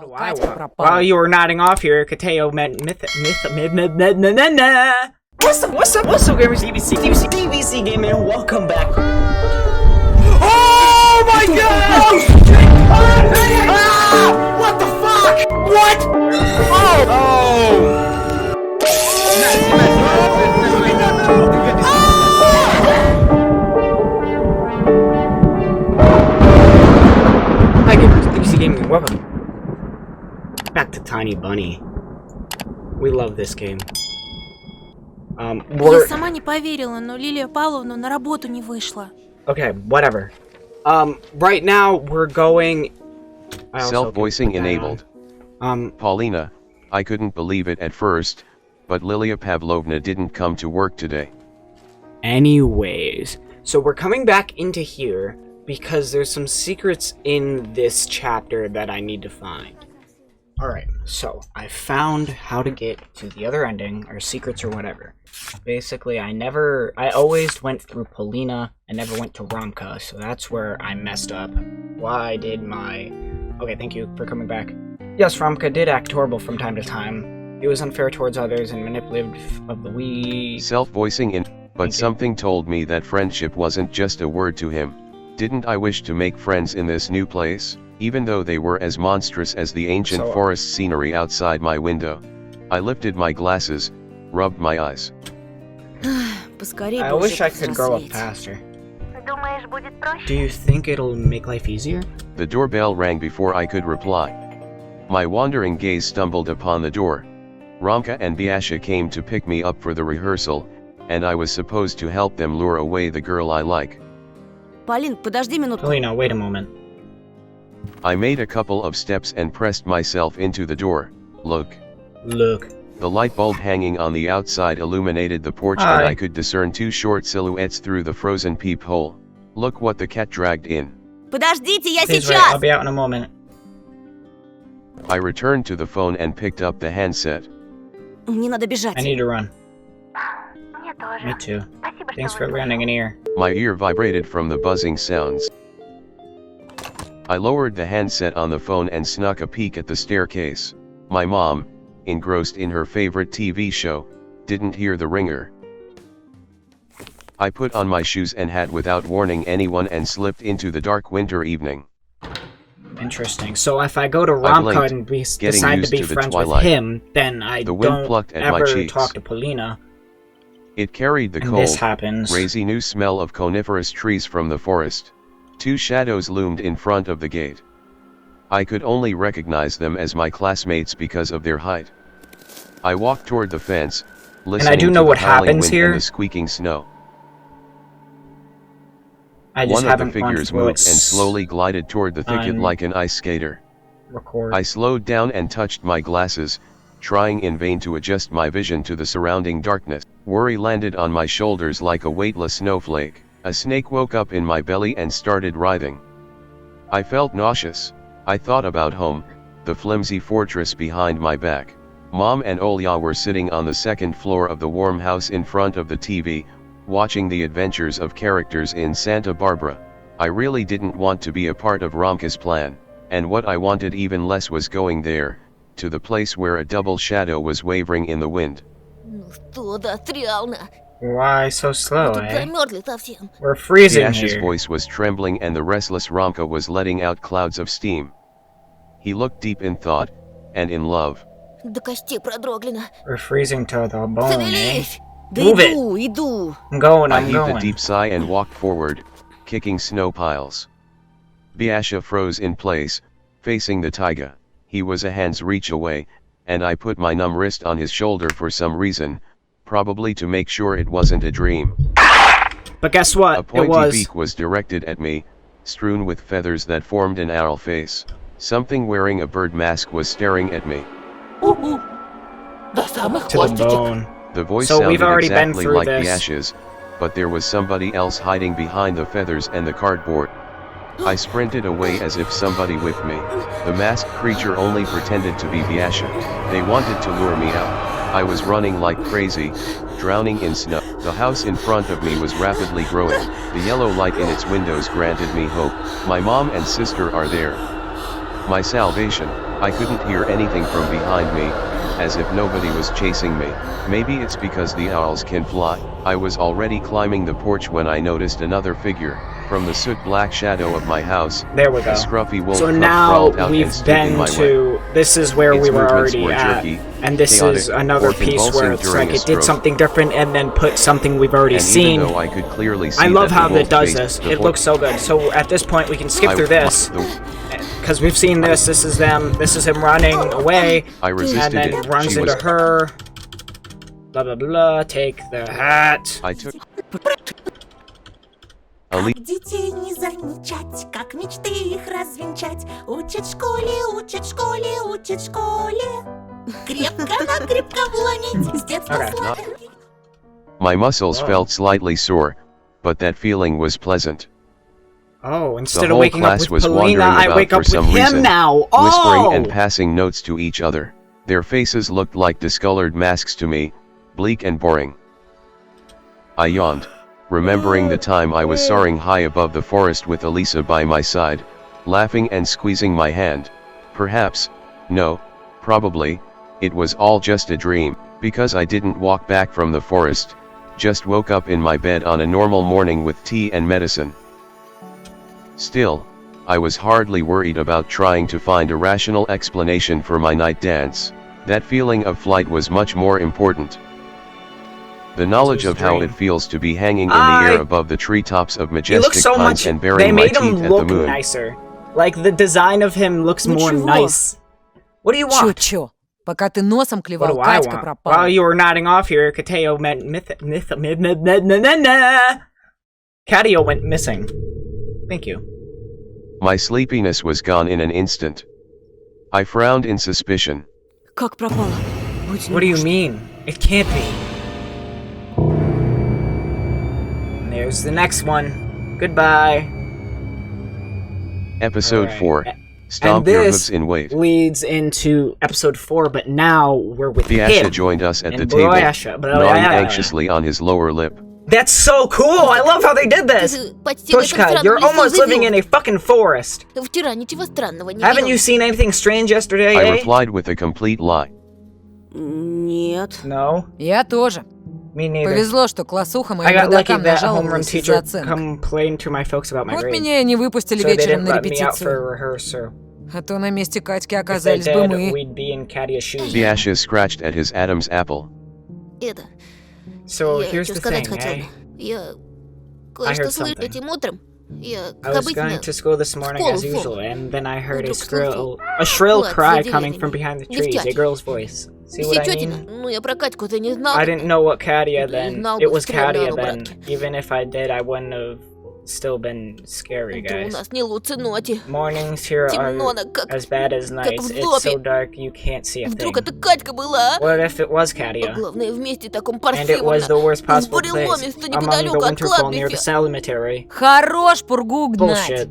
What do I want? While you were nodding off here, Kateo meant What's up, gamers? DBC Gaming, and welcome back. Oh my god! What the fuck? What? Hi gamers, DBC Gaming, welcome back to Tiny Bunny. We love this game. Я сама не поверила, но Лилия Павловна на работу не вышла. Okay, whatever. Right now we're going. Self-voicing enabled. Polina, I couldn't believe it at first, but Lilia Pavlovna didn't come to work today. Anyways, so we're coming back into here because there's some secrets in this chapter that I need to find. Alright, so I found how to get to the other ending, or secrets or whatever. Basically, I always went through Polina, I never went to Romka, so that's where I messed up. Why did my... Okay, thank you for coming back. Yes, Romka did act horrible from time to time. He was unfair towards others and manipulative of the weak. Self-voicing in, but something told me that friendship wasn't just a word to him. Didn't I wish to make friends in this new place? Even though they were as monstrous as the ancient forest scenery outside my window. I lifted my glasses, rubbed my eyes. I wish I could grow up faster. Do you think it'll make life easier? The doorbell rang before I could reply. My wandering gaze stumbled upon the door. Romka and Biasha came to pick me up for the rehearsal, and I was supposed to help them lure away the girl I like. Polina, wait a moment. I made a couple of steps and pressed myself into the door. Look. The light bulb hanging on the outside illuminated the porch and I could discern two short silhouettes through the frozen peephole. Look what the cat dragged in. Please wait, I'll be out in a moment. I returned to the phone and picked up the handset. I need to run. Me too. Thanks for lending an ear. My ear vibrated from the buzzing sounds. I lowered the handset on the phone and snuck a peek at the staircase. My mom, engrossed in her favorite TV show, didn't hear the ringer. I put on my shoes and hat without warning anyone and slipped into the dark winter evening. Interesting. So if I go to Romka and decide to be friends with him, then I don't ever talk to Polina. It carried the cold, crazy new smell of coniferous trees from the forest. Two shadows loomed in front of the gate. I could only recognize them as my classmates because of their height. I walked toward the fence, listening to the howling wind and the squeaking snow. One of the figures moved and slowly glided toward the thicket like an ice skater. I slowed down and touched my glasses, trying in vain to adjust my vision to the surrounding darkness. Worry landed on my shoulders like a weightless snowflake. A snake woke up in my belly and started writhing. I felt nauseous. I thought about home, the flimsy fortress behind my back. Mom and Olya were sitting on the second floor of the warm house in front of the TV, watching the adventures of characters in Santa Barbara. I really didn't want to be a part of Romka's plan, and what I wanted even less was going there, to the place where a double shadow was wavering in the wind. Why so slow, eh? We're freezing Biasha's here. voice was trembling and the restless Romka was letting out clouds of steam. He looked deep in thought, and in love. We're freezing to the bone, eh? Move it! I'm going. I heaved a deep sigh and walked forward, kicking snow piles. Biasha froze in place, facing the taiga. He was a hand's reach away, and I put my numb wrist on his shoulder for some reason, probably to make sure it wasn't a dream. But guess what? A pointy beak was directed at me, strewn with feathers that formed an owl face. Something wearing a bird mask was staring at me. To the bone. The voice sounded exactly like Biasha's, but there was somebody else hiding behind the feathers and the cardboard. I sprinted away as if somebody whipped me. The masked creature only pretended to be Biasha. They wanted to lure me out. I was running like crazy, drowning in snow. The house in front of me was rapidly growing. The yellow light in its windows granted me hope. My mom and sister are there. My salvation. I couldn't hear anything from behind me, as if nobody was chasing me. Maybe it's because the owls can fly. I was already climbing the porch when I noticed another figure. From the soot-black shadow of my house, there we go. a scruffy wolf So cub now crawled out and we've stood in been my way. to. This is where Its we were movements already were at, jerky, and this chaotic, is another or piece where convulsing it's during like a it did stroke. something different and then put something we've already And seen. even though I could clearly see I love that how the it wolf does faced this. the It looks so good. So at this point we can skip through this. Because we've seen this. This is them. This is him running away. I resisted and then it. runs She into was... her. Blah blah blah. Take the hat. I took... Как детей не замечать, как мечты их развенчать. Учат в школе, учат в школе, учат в школе. Крепко-накрепко вломить, с детства Okay. сладких. My muscles Whoa. felt slightly sore, but that feeling was pleasant. Oh, instead The of whole waking up class with was Polina, wandering I about wake for up with some him reason, now. whispering Oh! and passing notes to each other. Their faces looked like discolored masks to me, bleak and boring. I yawned, remembering the time I was soaring high above the forest with Elisa by my side, laughing and squeezing my hand. Perhaps, no, probably, it was all just a dream, because I didn't walk back from the forest, just woke up in my bed on a normal morning with tea and medicine. Still, I was hardly worried about trying to find a rational explanation for my night dance. That feeling of flight was much more important. The knowledge of how it feels to be hanging in the air above the treetops of He looks majestic so pines much. and They burying my made him teeth at the look moon. nicer. Like the design of him looks Ну more чего? nice. What do you want? Чё? Пока ты носом What клевал, do I Катька want? пропала. While you were nodding off here, Kateo went Catio went missing. Thank you. My sleepiness was gone in an instant. I frowned in suspicion. Как пропала? Быть не What do you может. mean? It can't be. And there's the next one. Goodbye. Episode Alright. 4. And Stomp your this hooves in weight. leads into episode 4, but now we're with Fiasha him. joined us at And the table, Boyasha, gnawing anxiously on his lower lip. That's so cool! I love how they did this! Почти в этом Tushka, странном you're лесу almost living in живёт. a fucking forest. Вчера ничего странного не Haven't you видел. seen anything strange yesterday, I eh? replied with a complete lie. Нет. No, Я тоже. me neither. Повезло, что классуха I моим got lucky родакам that homeroom нажаловалась из-за teacher оценок. complained to my folks about my Вот grades. меня и не выпустили So they вечером didn't на let me out for репетицию. rehearsal. А то на месте Катьки If they оказались бы did, мы. we'd be in Katia's shoes. Fiasha scratched at his Adam's apple. Это, So я here's что the сказать thing, хотела. eh? Я I кое-что heard слышал something. этим утром. Я, I как was обычно, going to school this morning as школу, usual, and then I heard a Вдруг shrill Влад, cry за coming деревьями. from behind the Да в trees, a чате. girl's voice. See все what I тетина. mean? Ну, я про Катьку-то не знал. I didn't know what Katia then. Знал It бы, was стрёмная Katia она, then. братки. Even if I did, I wouldn't have still been scary, Да у guys. нас не лучше ноти. Mornings here Темно, are она как... as bad as nights. в It's so доме. dark you can't see a thing. Вдруг это Катька была, а? What if it was А Katia? главное, вместе таком And it was парфюмерно. the worst В possible place, буреломе-то among the неподалеку от winterfall near the кладбища. cemetery. Хорош пургу гнать. Bullshit.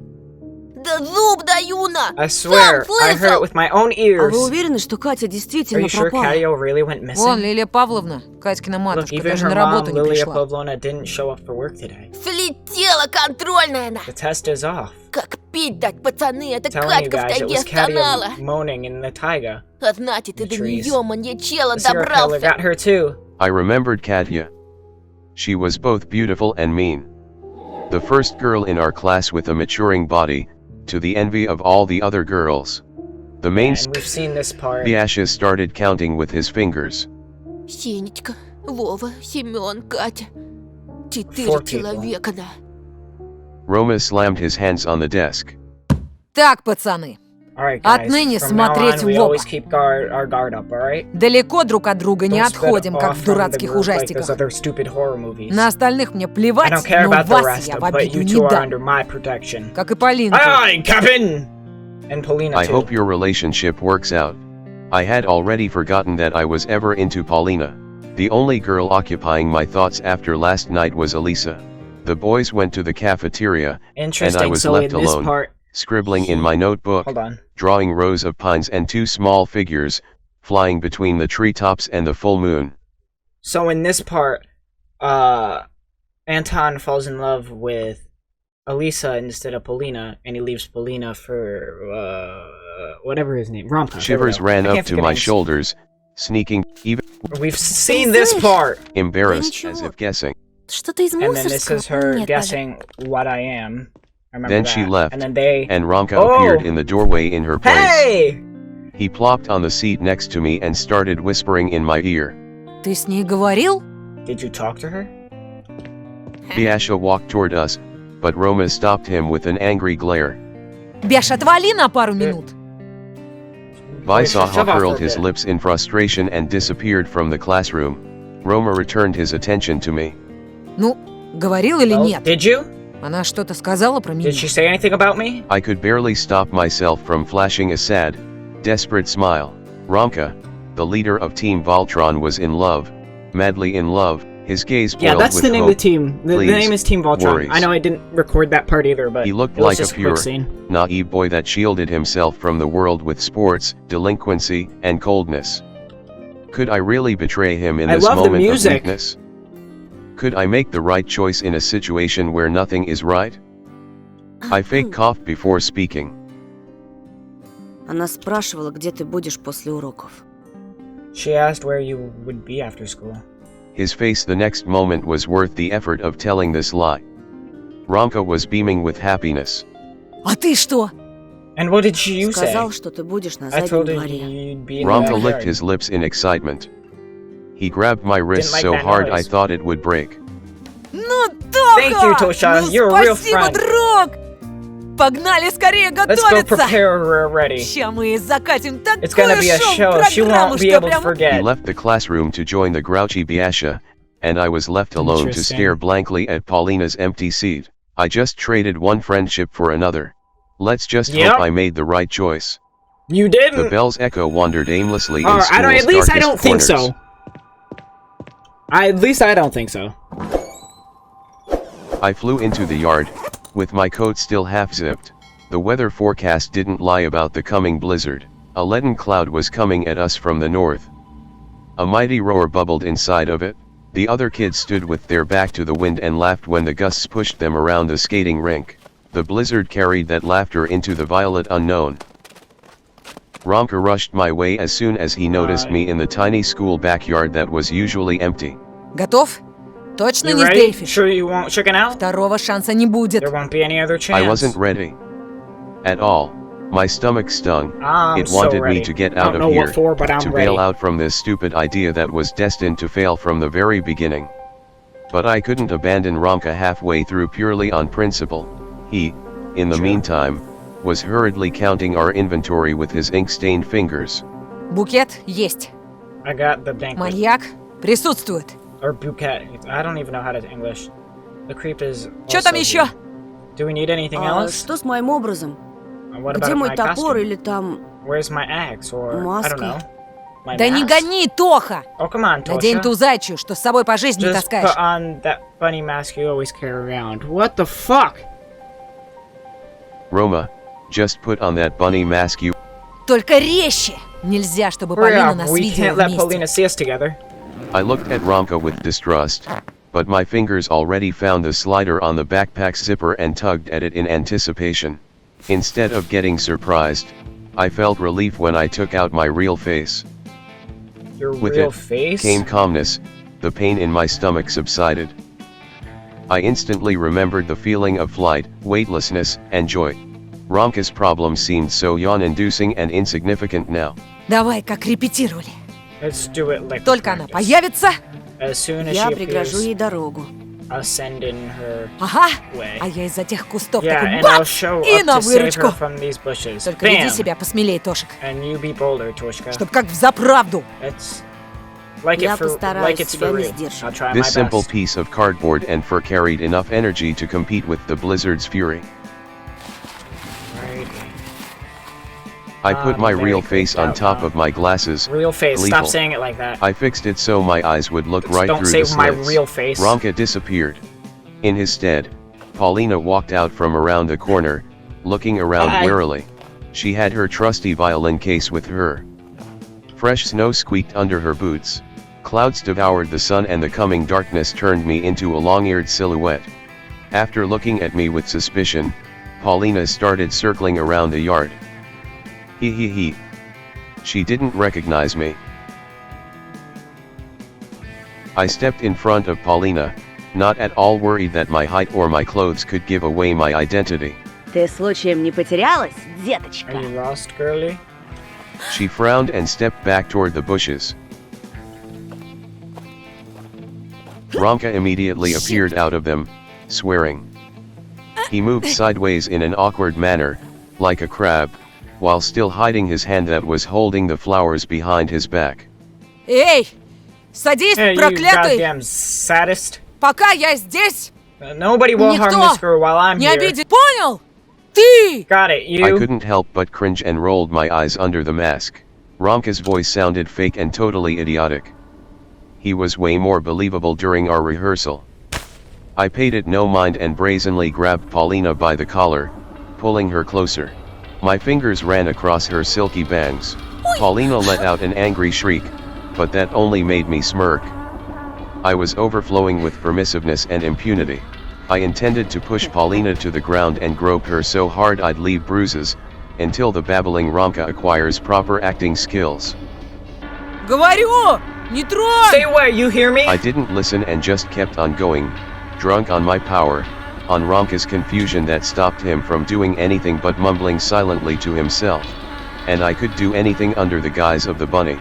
Да зуб даю на! I swear, I heard it with my own А ears. вы уверены, что Катя Are действительно you sure пропала? Katia really went Вон, missing? Лилия Павловна, Катькина Look, матушка, even даже her на mom, работу не Lilia пришла. Pavlona, didn't show up for work today. Слетела контрольная она! The test is off. Как пить дать, пацаны, это Telling you Катька в guys, it тайге was стонала. Katia moaning in the taiga. А значит, и The до trees. неё маньячела The serial killer добрался. got her too. I remembered Katya. She was both beautiful and mean. The first girl in our class with a maturing body, to the envy of all the other girls. The main And we've seen this part. Fiasha started counting with his fingers. Сенечка, Вова, Семён, Катя. 4 Four people. человека, да. Roma slammed his hands on the desk. Так, пацаны, Alright, guys. Отныне From now смотреть on, we в оба. always keep our guard up, alright? далеко друг от друга не Don't spread отходим, как off в from the дурацких group like ужастиках. those other stupid horror movies. На остальных мне I плевать, don't care но about the вас rest я of, в but обиду you не two are дам. under my protection. Как и Полинка. Aye, Captain! And Polina I too. hope your relationship works out. I had already forgotten that I was ever into Polina. The only girl occupying my thoughts after last night was Elisa. The boys went to the cafeteria, and I Interesting, was so left in this alone, part... scribbling in my notebook, Hold on. drawing rows of pines and two small figures, flying between the treetops and the full moon. So in this part, Anton falls in love with Elisa instead of Polina, and he leaves Polina for whatever his name, Romka. Shivers ran up to my shoulders, sneaking, even We've seen this part. embarrassed, Да as ничего. if guessing. Что-то из And then this мусорского. is her Нет, даже. guessing what I am. I remember Then that. she left, And then they. and Romka Oh! appeared in the doorway in her place. Hey! He plopped on the seat next to me and started whispering in my ear. Ты с ней говорил? Did you talk to her? Biasha walked toward us, but Roma stopped him with an angry glare. Беш, отвали на пару минут. Vaisaha shove off curled for a his bit. lips in frustration and disappeared from the classroom. Roma returned his attention to me. Ну, говорил или Well, нет? did you? Она что-то сказала про меня? Did she say anything about me? I could barely stop myself from flashing a sad, desperate smile. Romka, the leader of Team Voltron, was in love, madly in love, his gaze Yeah, boiled that's with the name hope. of the team. The Please, name is Team Voltron. worries. I know I didn't record that part either, but He looked it was like a just pure, quick scene. naive boy that shielded himself from the world with sports, delinquency, and coldness. Could I really betray him in I this love the moment of music. weakness? Could I make the right choice in a situation where nothing is right? I fake coughed before speaking. Она спрашивала, где ты будешь после уроков. She asked where you would be after school. His face the next moment was worth the effort of telling this lie. Romka was beaming with happiness. А ты что? And what did you say? Сказал, что ты будешь на I заднем told her дворе. you'd be in the Romka licked backyard. his lips in excitement. He grabbed my wrist like so that hard I noise. thought it would break. Ну, Тоха! Thank you, Tosha. Ну, You're a real спасибо, friend. друг! Погнали скорее Let's go готовиться! prepare her ready. Ща мы закатим такой It's gonna be a show. She шоу-программу, won't be что able to прям... He forget. left the classroom to join the grouchy Biasha, and I was left alone to Interesting. stare blankly at Polina's empty seat. I just traded one friendship for another. Let's just Yep. hope I made the right choice. You The didn't. bell's echo wandered aimlessly in Or, I don't, school's at least I darkest don't think corners. so. At least I don't think so. I flew into the yard, with my coat still half-zipped. The weather forecast didn't lie about the coming blizzard. A leaden cloud was coming at us from the north. A mighty roar bubbled inside of it. The other kids stood with their back to the wind and laughed when the gusts pushed them around the skating rink. The blizzard carried that laughter into the violet unknown. Romka rushed my way as soon as he noticed me in the tiny school backyard that was usually empty. Готов? Точно You не ready? сдрейфишь? Sure you won't chicken out? Второго шанса не будет. There won't be any other chance. I wasn't ready. At all. My stomach stung. I'm It so wanted ready. me to get I out don't of know here, what for, but I'm to ready. bail out from this stupid idea that was destined to fail from the very beginning. But I couldn't abandon Romka halfway through purely on principle. He, in the Sure. meantime, was hurriedly counting our inventory with his ink-stained fingers. Букет есть. I got the banquet. Маньяк присутствует. Or bouquet. I don't even know how to English. The creep is. Что там also еще? here. Do we need anything А else? что с моим образом? What Где about мой my топор costume? или там... Where's my axe? Or I Маска? don't know. My Да не mask? гони, Тоха! Oh, come on, Надень Tosha. ту зайчью, что с собой по жизни Just таскаешь. put on that bunny mask you always carry around. What the fuck? Roma, just put on that bunny mask you. Только резче! Нельзя, чтобы Hurry Полина up, нас we видела can't let вместе. Polina see us together. I looked at Romka with distrust, but my fingers already found the slider on the backpack's zipper and tugged at it in anticipation. Instead of getting surprised, I felt relief when I took out my real face. Your With real it face? came calmness, the pain in my stomach subsided. I instantly remembered the feeling of flight, weightlessness, and joy. Romka's problem seemed so yawn-inducing and insignificant now. Давай, как репетировали. Let's do it like Только она practice. появится. As soon as Я she прегражу appears, ей дорогу. I'll send in her Ага. way. А я из-за тех кустов Yeah, такой and I'll бац! show И up на to save выручку. her from these bushes. Только веди Bam! себя посмелее, Тошек. And you be bolder, Toshka. Чтоб как взаправду. It's like Я it for постараюсь like it's себя for не real. сдерживать. I'll try This my simple best. piece of cardboard and fur carried enough energy to compete with the blizzard's fury. Right. I put my very real face creeped on out top now. of my glasses. Real face. Stop Gleeful. saying it like that. I fixed it so my eyes would look Just right don't through say the my slits. real face. Romka disappeared. In his stead, Polina walked out from around the corner, looking around Hi. warily. She had her trusty violin case with her. Fresh snow squeaked under her boots. Clouds devoured the sun and the coming darkness turned me into a long-eared silhouette. After looking at me with suspicion, Polina started circling around the yard. He. She didn't recognize me. I stepped in front of Polina, not at all worried that my height or my clothes could give away my identity. Ты случаем не потерялась, Are деточка? you lost, girly? She frowned and stepped back toward the bushes. Romka immediately appeared out of them, swearing. He moved sideways in an awkward manner, like a crab, while still hiding his hand that was holding the flowers behind his back. Эй! Садись, Hey, you проклятый! goddamn sadist. Пока я здесь, Nobody will harm Никто this girl while I'm не here. обидит. Понял? Ты! Got it, I you. couldn't help but cringe and rolled my eyes under the mask. Romka's voice sounded fake and totally idiotic. He was way more believable during our rehearsal. I paid it no mind and brazenly grabbed Polina by the collar, pulling her closer. My fingers ran across her silky bangs. Polina let out an angry shriek, but that only made me smirk. I was overflowing with permissiveness and impunity. I intended to push Polina to the ground and grope her so hard I'd leave bruises, until the babbling Romka acquires proper acting skills. Говорю! Не тронь! Stay away, you hear me? I didn't listen and just kept on going, drunk on my power, on Romka's confusion that stopped him from doing anything but mumbling silently to himself. And I could do anything under the guise of the bunny.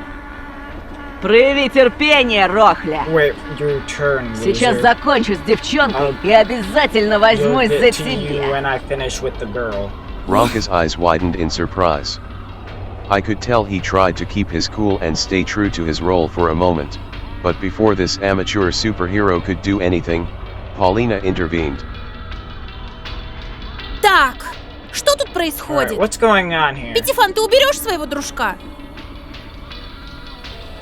Прояви терпение, Рохля. Wait, your turn, Сейчас loser. закончу с девчонкой и обязательно You'll возьмусь за get to you тебя. when I finish with the girl. Romka's eyes widened in surprise. I could tell he tried to keep his cool and stay true to his role for a moment, but before this amateur superhero could do anything, Polina intervened. Так, что тут Alright, происходит? what's going on here? Пятифан, ты уберешь своего дружка?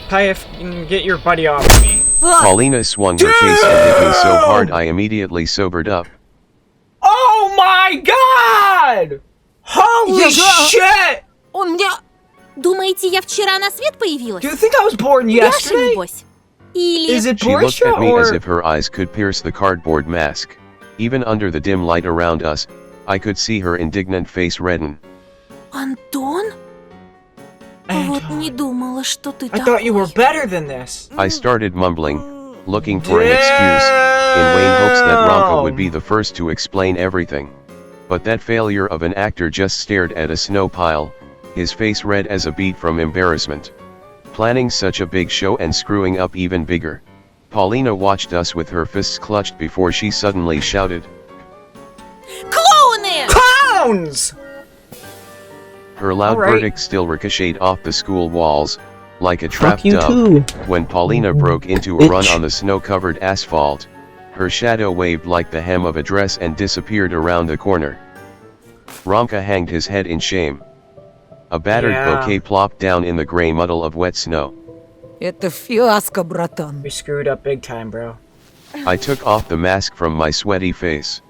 Pyef, get your buddy off of me. Polina swung her case and hit me so hard I immediately sobered up. Oh my god! Holy shit! Он мне... Думаете, я вчера на свет появилась? Do you think I was born Яша, yesterday? небось? Или... Is it She looked Portia at me as or... if her eyes could pierce the cardboard mask. Even under the dim light around us, I could see her indignant face redden. Антон? Вот не думала, что ты I thought you were такой. better than this. I started mumbling, looking for an excuse, in vain hopes that Romka would be the first to explain everything. But that failure of an actor just stared at a snow pile, his face red as a beet from embarrassment. Planning such a big show and screwing up even bigger. Polina watched us with her fists clutched before she suddenly shouted. Клоуны! Clowns! Her loud Alright. verdict still ricocheted off the school walls, like a trapped dove, when Polina broke into a run on the snow-covered asphalt. Her shadow waved like the hem of a dress and disappeared around the corner. Romka hanged his head in shame. A battered bouquet plopped down in the gray muddle of wet snow. Это фиаско, братан. We screwed up big time, bro. I took off the mask from my sweaty face.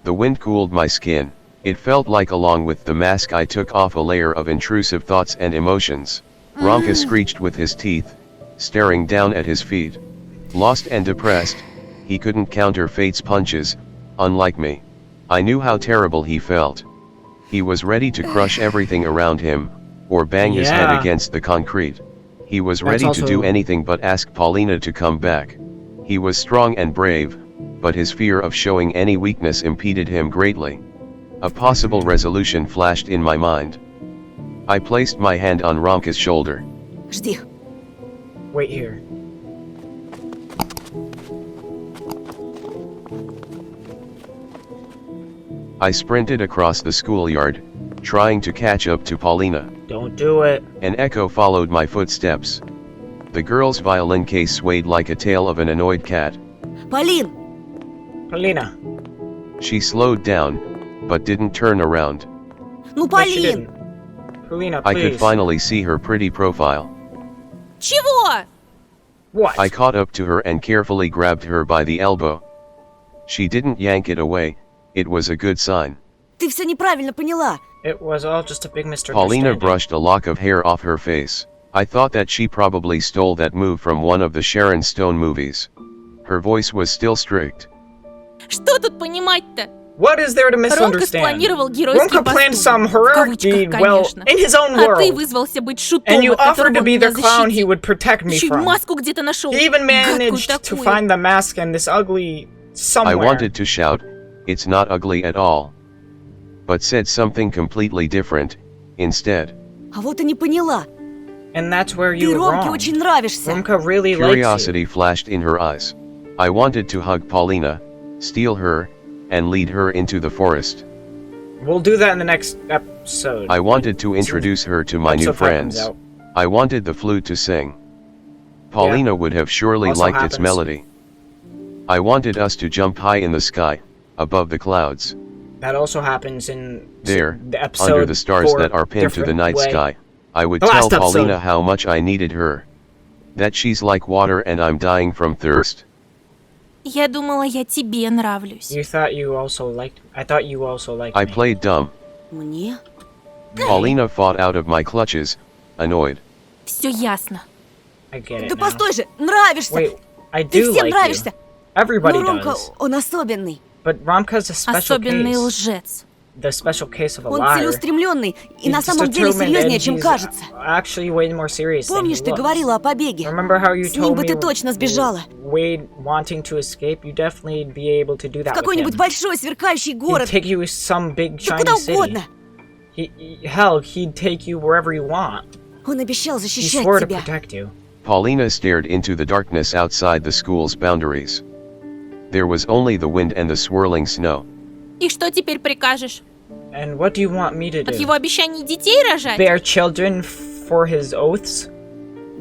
The wind cooled my skin. It felt like along with the mask I took off a layer of intrusive thoughts and emotions. Romka screeched with his teeth, staring down at his feet. Lost and depressed, he couldn't counter fate's punches, unlike me. I knew how terrible he felt. He was ready to crush everything around him, or bang his head Yeah. against the concrete. He was That's ready to do also- anything but ask Polina to come back. He was strong and brave, but his fear of showing any weakness impeded him greatly. A possible resolution flashed in my mind. I placed my hand on Romka's shoulder. Жди. Wait here. I sprinted across the schoolyard, trying to catch up to Polina. Don't do it. An echo followed my footsteps. The girl's violin case swayed like a tail of an annoyed cat. Полин, Polina. She slowed down, but didn't turn around. ну No, she Полин. didn't. Polina, I please. could finally see her pretty profile. Чего? What? I caught up to her and carefully grabbed her by the elbow. She didn't yank it away, it was a good sign. Ты все неправильно поняла. It was all just a big misunderstanding. Polina brushed a lock of hair off her face. I thought that she probably stole that move from one of the Sharon Stone movies. Her voice was still strict. Что тут понимать-то? What is there to Ромка misunderstand? спланировал геройский Ромка planned поступок. some В heroic кавычках, deed, well, конечно. in his own А ты world. вызвался быть шутом, And you от которого offered to он be меня the clown he защитит. would protect me Еще и from. маску где-то нашел. He even Гадкую managed to такую. find the mask and this ugly I somewhere. wanted to shout, "It's not ugly at all," but said something completely different, instead. А вот и не поняла. And that's where Ты you were Ромке wrong. очень нравишься. Romka really likes Curiosity flashed in her eyes. I wanted to hug Polina, steal her, and lead her into the forest. you. We'll do that in the next episode. I wanted to introduce her to my new Episode 5 comes friends. out. I wanted the flute to sing. Polina would have surely Also liked its happens. melody. I wanted us to jump high in the sky, above the clouds. That also happens in There, the episode under the stars 4 that are pinned to the different night way. sky, I would The tell last episode. Polina how much I needed her. That she's like water and I'm dying from thirst. Я думала, я тебе нравлюсь. You thought you also liked. I thought you also liked I me. played dumb. Мне? Polina fought out of my clutches, annoyed. Все ясно. I get it Да now. постой же, нравишься! Wait, I Ты do всем like нравишься! you. Everybody Но Ромка, does. он особенный. But Romka's a special Особенный case. лжец. The special case of a Он liar. целеустремленный и на He's самом деле determined серьезнее, and чем he's кажется. actually way more serious than he Помнишь, ты looks. говорила о побеге? Remember how you С ним told бы me ты точно сбежала. Wade wanting to escape? You definitely be able to do that В какой-нибудь with him. большой сверкающий He'd город. take you to some big Да shiny куда city. угодно. Hell, he'd take you wherever you want. Он обещал He защищать swore to тебя. protect you. Paulina stared into the darkness outside the school's boundaries. There was only the wind and the swirling snow. И что теперь прикажешь? And what do you want me to От do? его обещаний детей рожать? Bear children for his oaths?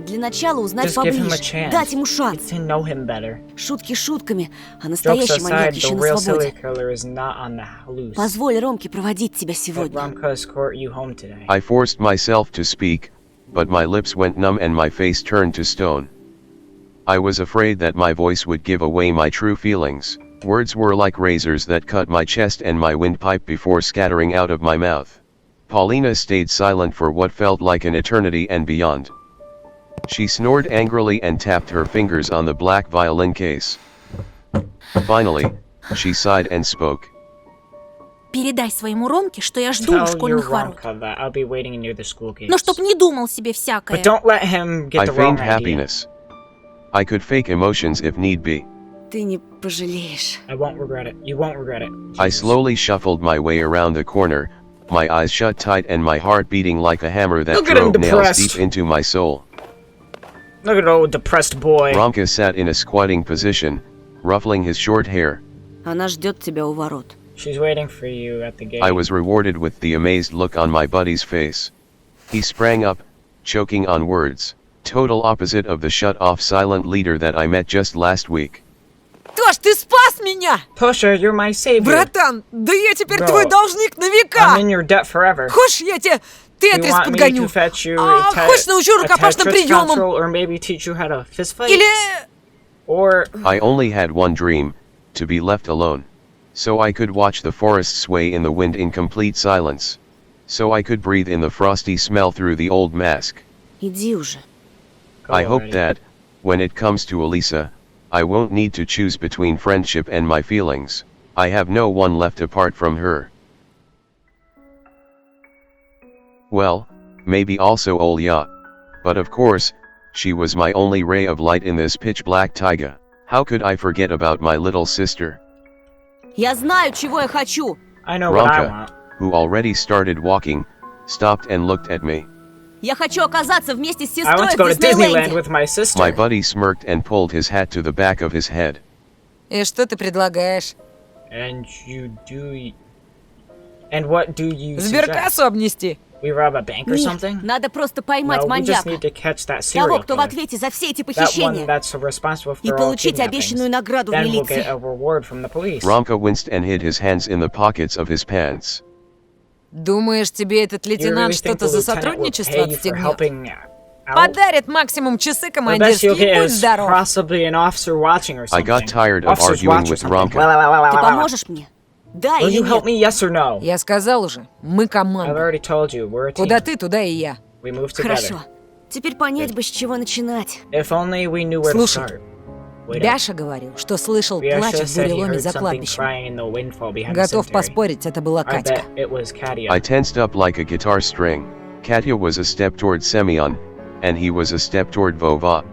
Для начала узнать Just give him a поближе, chance. дать ему Get шанс. to know him better. Шутки шутками, а Jokes настоящий маньяк aside, еще the на real serial свободе. killer is not on the loose. Позволь Ромке проводить тебя Let сегодня. Romka escort you home today. I forced myself to speak, but my lips went numb and my face turned to stone. I was afraid that my voice would give away my true feelings. Words were like razors that cut my chest and my windpipe before scattering out of my mouth. Paulina stayed silent for what felt like an eternity and beyond. She snored angrily and tapped her fingers on the black violin case. Finally, she sighed and spoke. Передай своему Ромке, что я жду у Tell your школьных ворот. Romka that I'll be waiting near the school gates. Но чтоб не думал себе всякое. But don't let him get I the wrong feigned idea. happiness. I could fake emotions if need be. Ты не пожалеешь. I won't regret it. You won't regret it. I slowly shuffled my way around the corner, my eyes shut tight and my heart beating like a hammer that Look at him drove nails depressed. deep into my soul. Look at old depressed boy. Romka sat in a squatting position, ruffling his short hair. Она ждет тебя у ворот. She's waiting for you at the gate. I was rewarded with the amazed look on my buddy's face. He sprang up, choking on words, total opposite of the shut-off silent leader that I met just last week. Тош, ты спас меня! Tosha, you're my savior. Братан, да я теперь Bro, твой должник на I'm века! in your debt forever. Хочешь, я тебе You тетрис want me подгоню? to fetch you А хочешь, научу a рукопашным Tetris приемам? control, or maybe teach you how to fist fight? Или... Or I only had one dream, to be left alone. So I could watch the forest sway in the wind in complete silence. So I could breathe in the frosty smell through the old mask. Иди уже. Go I hope already. that, when it comes to Elisa, I won't need to choose between friendship and my feelings. I have no one left apart from her. Well, maybe also Olya. But of course, she was my only ray of light in this pitch-black taiga. How could I forget about my little sister? Я знаю, чего я хочу. I know what I Romka, want. who already started walking, stopped and looked at me. Я хочу оказаться вместе с I сестрой want to в go to Disneyland Диснейленде. with my sister. My buddy smirked and pulled his hat to the back of his head. И что ты предлагаешь? And you do. And what do you suggest? Сберкассу обнести? We rob a bank or Нет, something? надо просто поймать No, we just маньяка. need to catch that Того, serial кто в killer. ответе за все эти That one похищения. that's responsible И for all получить kidnappings. обещанную награду в Then we'll get милиции. a reward from the police. Romka winced and hid his hands in the pockets of his pants. Думаешь, тебе этот You really лейтенант think что-то the за lieutenant will сотрудничество pay you for отстегнет? helping out? Подарит максимум часы The best you'll командирские, get будь is здоров. possibly an officer watching or I something. got tired of Officers arguing watch or with something. Romka. Ты поможешь мне? Да Will или you help нет? me, yes or no? Я сказал уже, мы I've команда. already told you, we're a team. Куда ты, туда и я. We move together. Хорошо. Теперь понять бы, с чего начинать. If only we knew where to Слушай. start. Wait up. Бяша говорил, что слышал плач Biasha в said he буреломе heard за something кладбищем. crying in the windfall behind the Готов cemetery. поспорить, это была I Катька. bet it was Katia. I tensed up like a guitar string. Katya was a step toward Semyon, and he was a step toward Vova.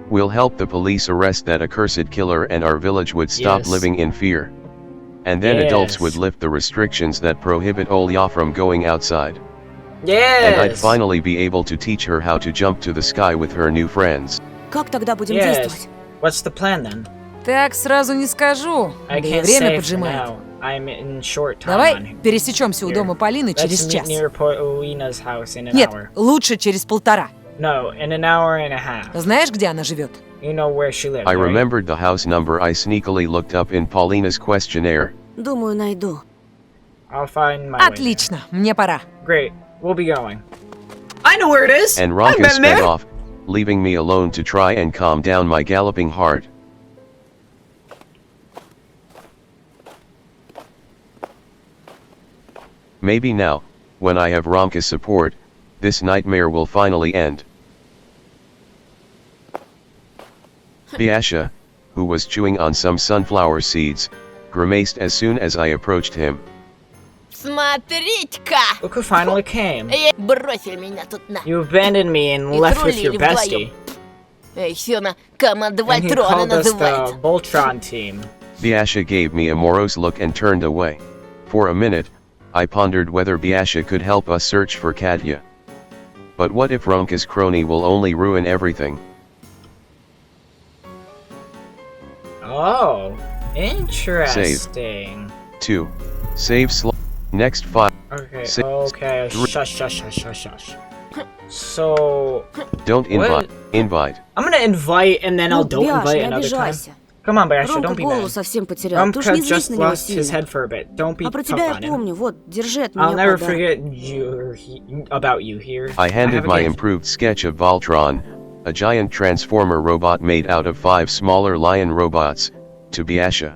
We'll help the police arrest that accursed killer and our village would stop Yes. living in fear. And then adults Yes. would lift the restrictions that prohibit Olya from going outside. Yes! And I'd finally be able to teach her how to jump to the sky with her new friends. Как тогда будем Yes. действовать? What's the plan then? Так сразу не скажу, I да и can't время say for поджимает. now. I'm in short time on Давай him. пересечемся у Here. дома Полины Let's через meet час. near Polina's house in an Нет, hour. лучше через 1,5. No, in an hour and a half. Знаешь, где она живет? You know where she lives, I right? remembered the house number I sneakily looked up in Paulina's questionnaire. Думаю, найду. I'll find my way Отлично, мне пора. there. Great, we'll be going. I know where it is! And I've Ronka been sped there! off, leaving me alone to try and calm down my galloping heart. Maybe now, when I have Romka's support, this nightmare will finally end. Biasha, who was chewing on some sunflower seeds, grimaced as soon as I approached him. Смотрите-ка! Look who finally came. Бросили меня тут на. You abandoned me and И left with your трулили bestie. вдвоем. Еще на команда And he Вольтрона called us the называется. Voltron team. Biasha gave me a morose look and turned away. For a minute, I pondered whether Biasha could help us search for Katya. But what if Romka's crony will only ruin everything? Oh, interesting. 2. Save Next 5. Okay, Six, okay, three. shush, shush, shush, shush, shush. So, Don't invite. Invite. I'm gonna invite and then I'll Ну, don't Бяш, invite не another time. обижайся. Come on, Biasha, Ромка don't be голову mad. совсем потерял. Ты уж не Romka злись just на него lost his сильно. head for a bit. Don't be А про tough тебя я on him. помню. Вот, держи от I'll меня never подарок. forget about you here. I handed have a my gift. improved sketch of Voltron, a giant transformer robot made out of 5 smaller lion robots, to Biasha.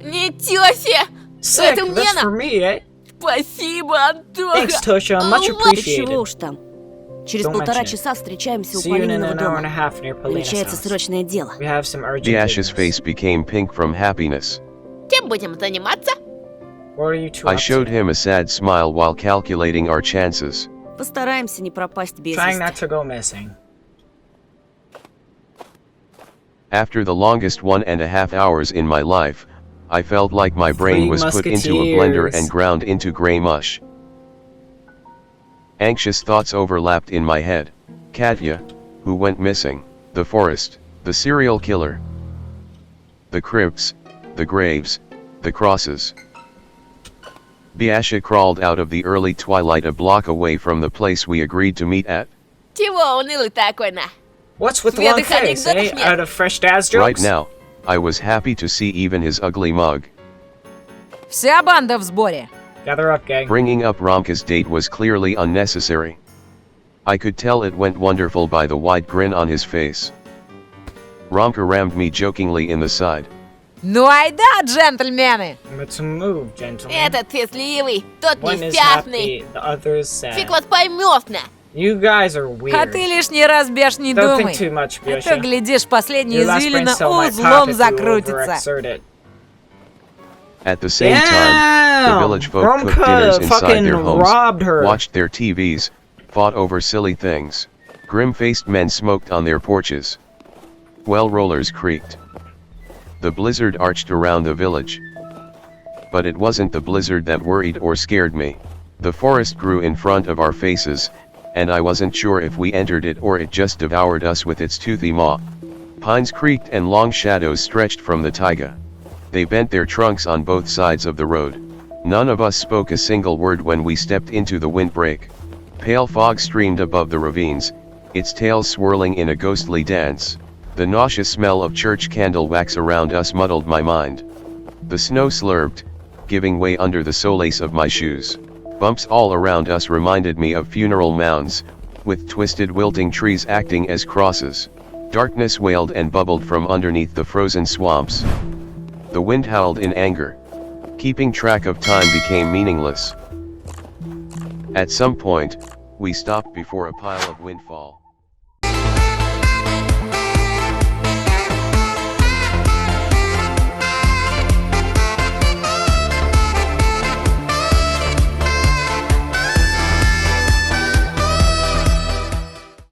Ничего себе! Sick, Это мне that's for на. me, eh? Спасибо, Антоха! Thanks, Tosha, much Ладно. appreciated. Чего уж там. Через Don't 1,5 mention it. часа встречаемся у See you in Полининого an hour and a дома. half near Polina's Намечается house. срочное дело. We have some urgent Biasha's business. face became pink from happiness. Чем будем заниматься? What are you two I up showed to? him a sad smile while calculating our chances. Постараемся не пропасть без Trying вести. not to go missing. After the longest 1.5 hours in my life, I felt like my brain Three was put into a blender Musketeers. and ground into gray mush. Anxious thoughts overlapped in my head. Katya, who went missing, the forest, the serial killer, the crypts, the graves, the crosses. Biasha crawled out of the early twilight a block away from the place we agreed to meet at. Чего унылый такой на? What's with the Свет long их анекдотов face, eh? нет. Out of fresh Daz jokes? Right now, I was happy to see even his ugly mug. Вся банда в сборе. Gather up, gang. Bringing up Romka's date was clearly unnecessary. I could tell it went wonderful by the wide grin on his face. Romka rammed me jokingly in the side. Ну айда, джентльмены! Let's move, gentlemen. Этот счастливый, тот One is несчастный. happy, the other is sad. Фиг вас поймет на. You guys are weird. А ты лишний раз, Бяш, не Don't думай. think too much, А то, Biasha. глядишь, последняя Your last brain извилина cell might pop узлом if you закрутится. overexert it. At the same time, the Damn! village folk cooked Romka dinners inside fucking their homes, robbed her. watched their TVs, fought over silly things. Grim-faced men smoked on their porches. Well, rollers creaked. The blizzard arched around the village. But it wasn't the blizzard that worried or scared me. The forest grew in front of our faces, and I wasn't sure if we entered it or it just devoured us with its toothy maw. Pines creaked and long shadows stretched from the taiga. They bent their trunks on both sides of the road. None of us spoke a single word when we stepped into the windbreak. Pale fog streamed above the ravines, its tails swirling in a ghostly dance. The nauseous smell of church candle wax around us muddled my mind. The snow slurped, giving way under the solace of my shoes. Bumps all around us reminded me of funeral mounds, with twisted wilting trees acting as crosses. Darkness wailed and bubbled from underneath the frozen swamps. The wind howled in anger. Keeping track of time became meaningless. At some point, we stopped before a pile of windfall.